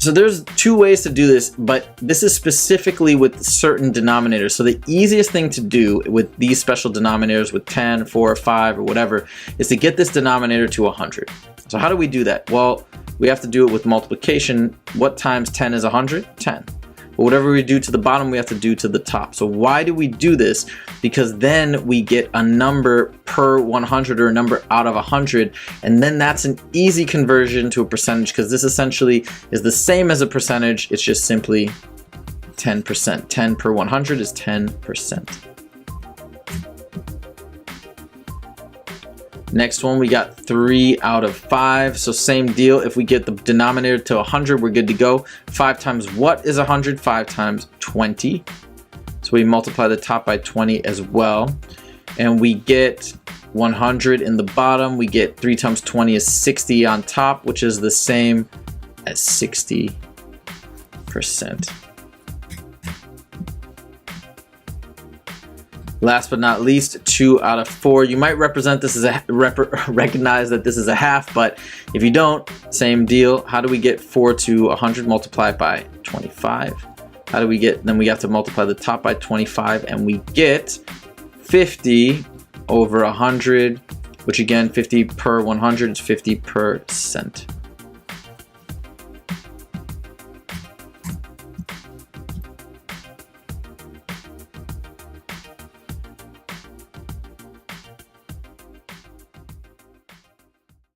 So there's two ways to do this, but this is specifically with certain denominators. So the easiest thing to do with these special denominators with 10, 4, 5, or whatever, is to get this denominator to 100. So how do we do that? Well, we have to do it with multiplication. What times 10 is 100? 10. But whatever we do to the bottom, we have to do to the top. So why do we do this? Because then we get a number per 100 or a number out of 100. And then that's an easy conversion to a percentage, because this essentially is the same as a percentage. It's just simply 10%. 10 per 100 is 10%. Next one, we got 3 out of 5. So same deal. If we get the denominator to 100, we're good to go. 5 times what is 100? 5 times 20. So we multiply the top by 20 as well. And we get 100 in the bottom. We get 3 times 20 is 60 on top, which is the same as 60%. Last but not least, 2 out of 4. You might represent this as a recognize that this is a half, but if you don't, same deal. How do we get 4 to 100? Multiply by 25. How do we get? Then we have to multiply the top by 25, and we get 50 over 100, which again, 50 per 100 is 50%.